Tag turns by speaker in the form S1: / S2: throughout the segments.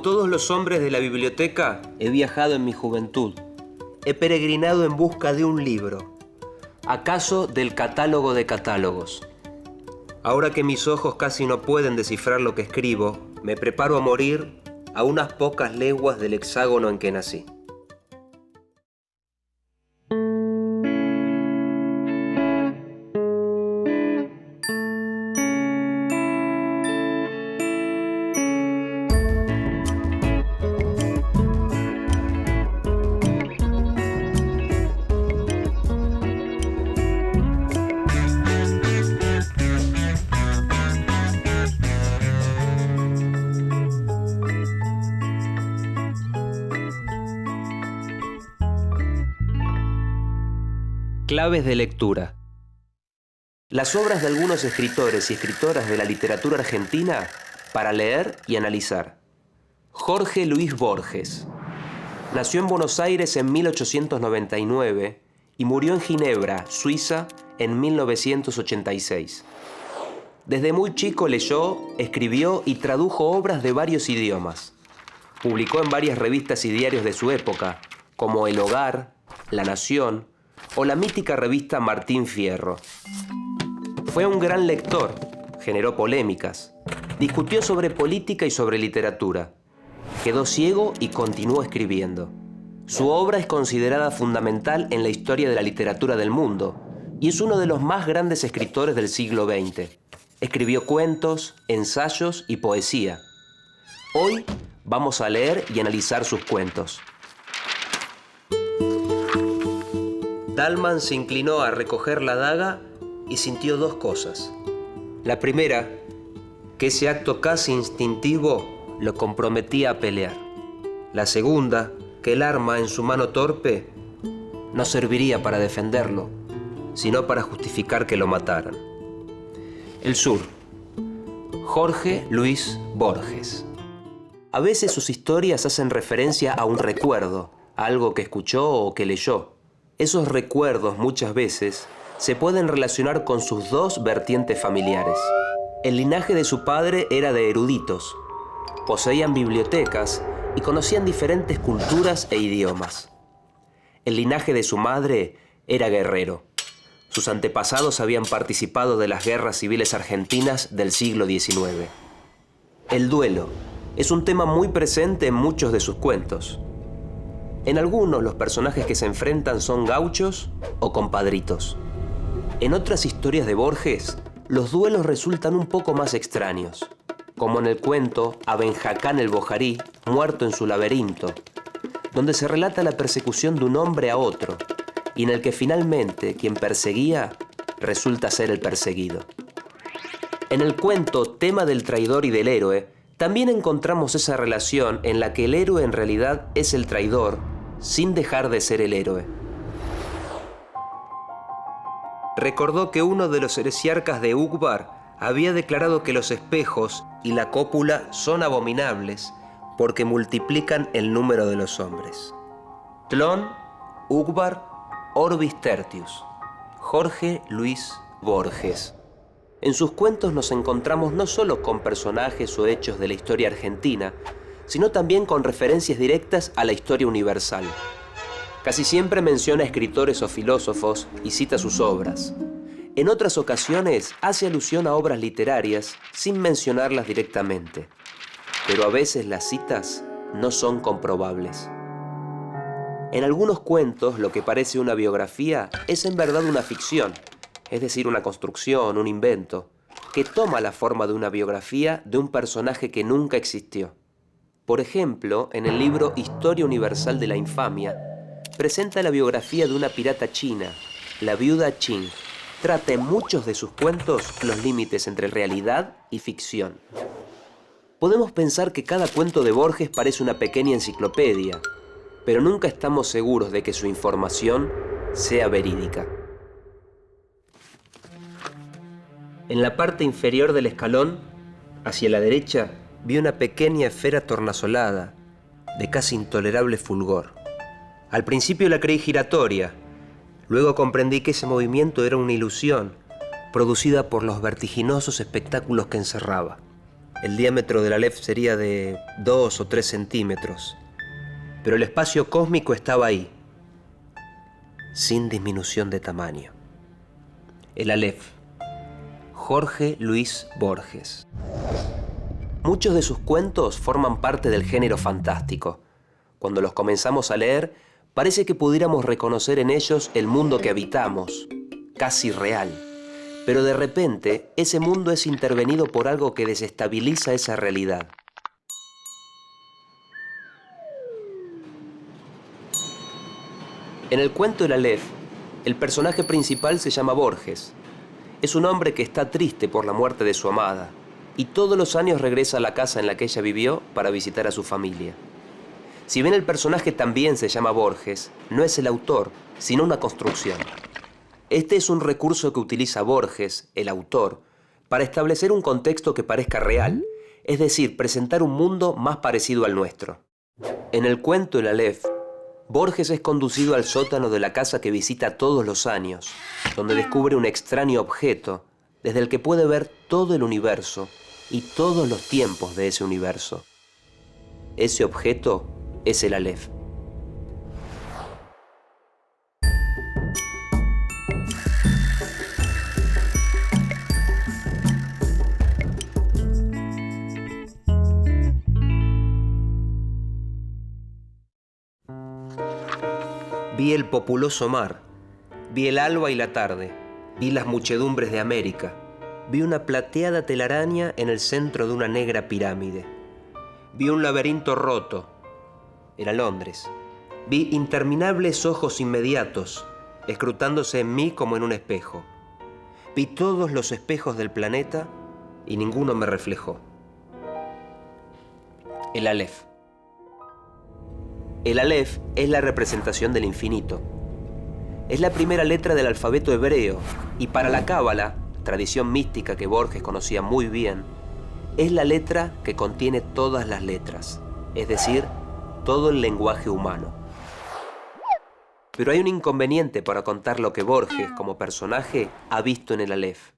S1: Como todos los hombres de la biblioteca, he viajado en mi juventud. He peregrinado en busca de un libro. ¿Acaso del catálogo de catálogos? Ahora que mis ojos casi no pueden descifrar lo que escribo, me preparo a morir a unas pocas leguas del hexágono en que nací. Claves de lectura. Las obras de algunos escritores y escritoras de la literatura argentina para leer y analizar. Jorge Luis Borges. Nació en Buenos Aires en 1899 y murió en Ginebra, Suiza, en 1986. Desde muy chico leyó, escribió y tradujo obras de varios idiomas. Publicó en varias revistas y diarios de su época, como El Hogar, La Nación o la mítica revista Martín Fierro. Fue un gran lector, generó polémicas, discutió sobre política y sobre literatura. Quedó ciego y continuó escribiendo. Su obra es considerada fundamental en la historia de la literatura del mundo y es uno de los más grandes escritores del siglo XX. Escribió cuentos, ensayos y poesía. Hoy vamos a leer y analizar sus cuentos. Dalman se inclinó a recoger la daga y sintió dos cosas. La primera, que ese acto casi instintivo lo comprometía a pelear. La segunda, que el arma en su mano torpe no serviría para defenderlo, sino para justificar que lo mataran. El sur. Jorge Luis Borges. A veces sus historias hacen referencia a un recuerdo, a algo que escuchó o que leyó. Esos recuerdos muchas veces se pueden relacionar con sus dos vertientes familiares. El linaje de su padre era de eruditos. Poseían bibliotecas y conocían diferentes culturas e idiomas. El linaje de su madre era guerrero. Sus antepasados habían participado de las guerras civiles argentinas del siglo XIX. El duelo es un tema muy presente en muchos de sus cuentos. En algunos, los personajes que se enfrentan son gauchos o compadritos. En otras historias de Borges, los duelos resultan un poco más extraños, como en el cuento Aben Hakam el Bojarí, muerto en su laberinto, donde se relata la persecución de un hombre a otro, y en el que finalmente quien perseguía resulta ser el perseguido. En el cuento Tema del traidor y del héroe, también encontramos esa relación en la que el héroe en realidad es el traidor, sin dejar de ser el héroe. Recordó que uno de los heresiarcas de Ugbar había declarado que los espejos y la cópula son abominables porque multiplican el número de los hombres. Tlön, Ugbar, Orbis Tertius. Jorge Luis Borges. En sus cuentos nos encontramos no solo con personajes o hechos de la historia argentina, sino también con referencias directas a la historia universal. Casi siempre menciona escritores o filósofos y cita sus obras. En otras ocasiones hace alusión a obras literarias sin mencionarlas directamente, pero a veces las citas no son comprobables. En algunos cuentos, lo que parece una biografía es en verdad una ficción, es decir, una construcción, un invento, que toma la forma de una biografía de un personaje que nunca existió. Por ejemplo, en el libro Historia Universal de la Infamia, presenta la biografía de una pirata china, la viuda Qing. Trata en muchos de sus cuentos los límites entre realidad y ficción. Podemos pensar que cada cuento de Borges parece una pequeña enciclopedia, pero nunca estamos seguros de que su información sea verídica. En la parte inferior del escalón, hacia la derecha, vi una pequeña esfera tornasolada, de casi intolerable fulgor. Al principio la creí giratoria, luego comprendí que ese movimiento era una ilusión, producida por los vertiginosos espectáculos que encerraba. El diámetro del Aleph sería de 2 o 3 centímetros. Pero el espacio cósmico estaba ahí, sin disminución de tamaño. El Aleph. Jorge Luis Borges. Muchos de sus cuentos forman parte del género fantástico. Cuando los comenzamos a leer, parece que pudiéramos reconocer en ellos el mundo que habitamos, casi real. Pero de repente, ese mundo es intervenido por algo que desestabiliza esa realidad. En el cuento El Aleph, el personaje principal se llama Borges. Es un hombre que está triste por la muerte de su amada y todos los años regresa a la casa en la que ella vivió para visitar a su familia. Si bien el personaje también se llama Borges, no es el autor, sino una construcción. Este es un recurso que utiliza Borges, el autor, para establecer un contexto que parezca real, es decir, presentar un mundo más parecido al nuestro. En el cuento El Aleph, Borges es conducido al sótano de la casa que visita todos los años, donde descubre un extraño objeto desde el que puede ver todo el universo y todos los tiempos de ese universo. Ese objeto es el Aleph. Vi el populoso mar, vi el alba y la tarde, vi las muchedumbres de América, vi una plateada telaraña en el centro de una negra pirámide, vi un laberinto roto, era Londres, vi interminables ojos inmediatos, escrutándose en mí como en un espejo, vi todos los espejos del planeta y ninguno me reflejó. El Aleph. El Aleph es la representación del infinito. Es la primera letra del alfabeto hebreo y para la Cábala, tradición mística que Borges conocía muy bien, es la letra que contiene todas las letras, es decir, todo el lenguaje humano. Pero hay un inconveniente para contar lo que Borges, como personaje, ha visto en el Aleph.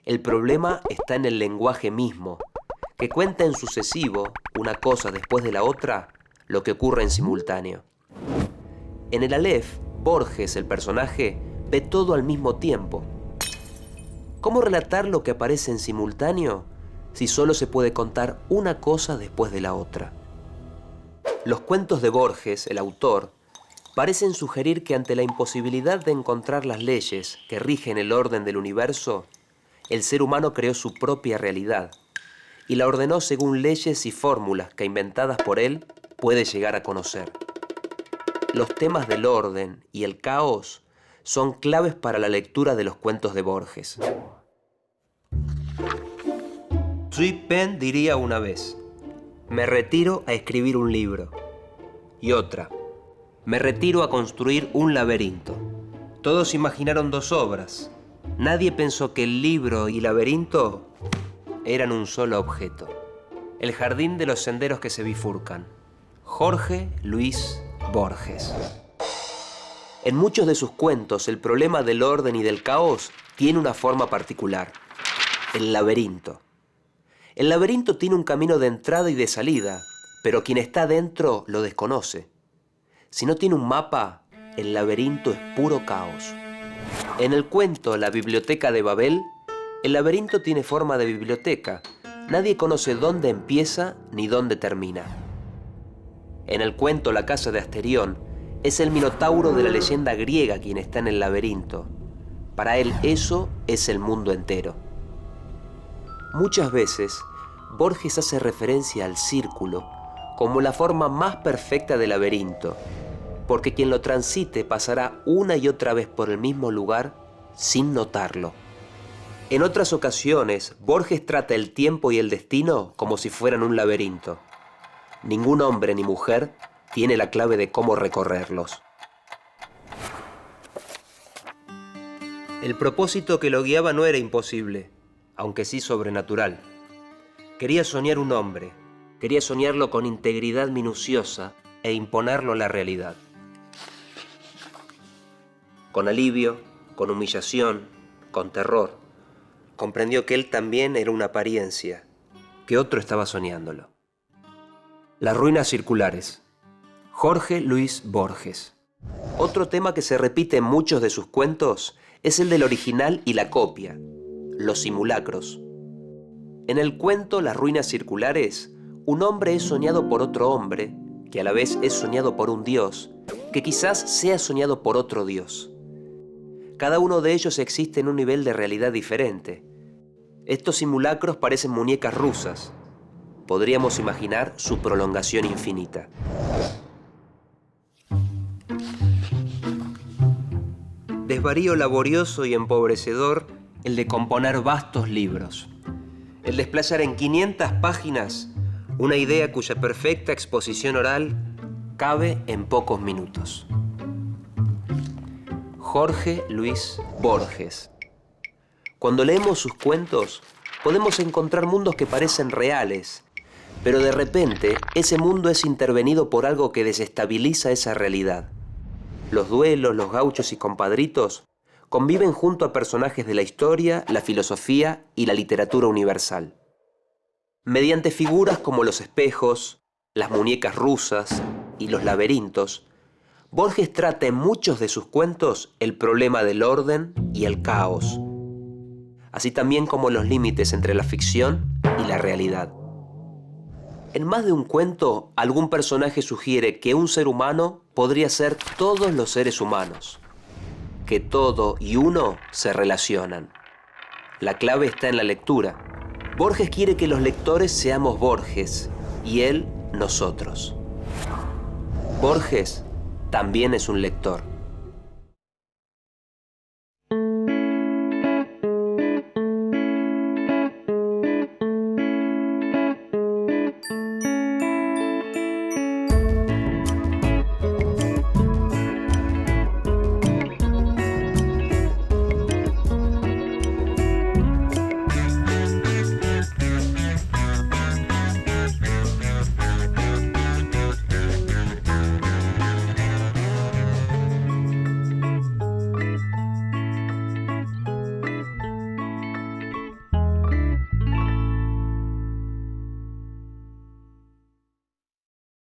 S1: El problema está en el lenguaje mismo, que cuenta en sucesivo, una cosa después de la otra, lo que ocurre en simultáneo. En el Aleph, Borges, el personaje, ve todo al mismo tiempo. ¿Cómo relatar lo que aparece en simultáneo si solo se puede contar una cosa después de la otra? Los cuentos de Borges, el autor, parecen sugerir que ante la imposibilidad de encontrar las leyes que rigen el orden del universo, el ser humano creó su propia realidad y la ordenó según leyes y fórmulas que, inventadas por él, puede llegar a conocer. Los temas del orden y el caos son claves para la lectura de los cuentos de Borges. Sui Pen diría una vez: me retiro a escribir un libro. Y otra: me retiro a construir un laberinto. Todos imaginaron dos obras. Nadie pensó que el libro y laberinto eran un solo objeto. El jardín de los senderos que se bifurcan. Jorge Luis Borges. En muchos de sus cuentos, el problema del orden y del caos tiene una forma particular: el laberinto. El laberinto tiene un camino de entrada y de salida, pero quien está dentro lo desconoce. Si no tiene un mapa, el laberinto es puro caos. En el cuento La biblioteca de Babel, el laberinto tiene forma de biblioteca. Nadie conoce dónde empieza ni dónde termina. En el cuento La casa de Asterión, es el minotauro de la leyenda griega quien está en el laberinto. Para él eso es el mundo entero. Muchas veces, Borges hace referencia al círculo como la forma más perfecta del laberinto, porque quien lo transite pasará una y otra vez por el mismo lugar sin notarlo. En otras ocasiones, Borges trata el tiempo y el destino como si fueran un laberinto. Ningún hombre ni mujer tiene la clave de cómo recorrerlos. El propósito que lo guiaba no era imposible, aunque sí sobrenatural. Quería soñar un hombre, quería soñarlo con integridad minuciosa e imponerlo a la realidad. Con alivio, con humillación, con terror, comprendió que él también era una apariencia, que otro estaba soñándolo. Las ruinas circulares. Jorge Luis Borges. Otro tema que se repite en muchos de sus cuentos es el del original y la copia, los simulacros. En el cuento Las ruinas circulares, un hombre es soñado por otro hombre, que a la vez es soñado por un dios, que quizás sea soñado por otro dios. Cada uno de ellos existe en un nivel de realidad diferente. Estos simulacros parecen muñecas rusas. Podríamos imaginar su prolongación infinita. Desvarío laborioso y empobrecedor el de componer vastos libros. El desplayar en 500 páginas una idea cuya perfecta exposición oral cabe en pocos minutos. Jorge Luis Borges. Cuando leemos sus cuentos, podemos encontrar mundos que parecen reales, pero de repente ese mundo es intervenido por algo que desestabiliza esa realidad. Los duelos, los gauchos y compadritos conviven junto a personajes de la historia, la filosofía y la literatura universal. Mediante figuras como los espejos, las muñecas rusas y los laberintos, Borges trata en muchos de sus cuentos el problema del orden y el caos, así también como los límites entre la ficción y la realidad. En más de un cuento, algún personaje sugiere que un ser humano podría ser todos los seres humanos, que todo y uno se relacionan. La clave está en la lectura. Borges quiere que los lectores seamos Borges y él nosotros. Borges también es un lector.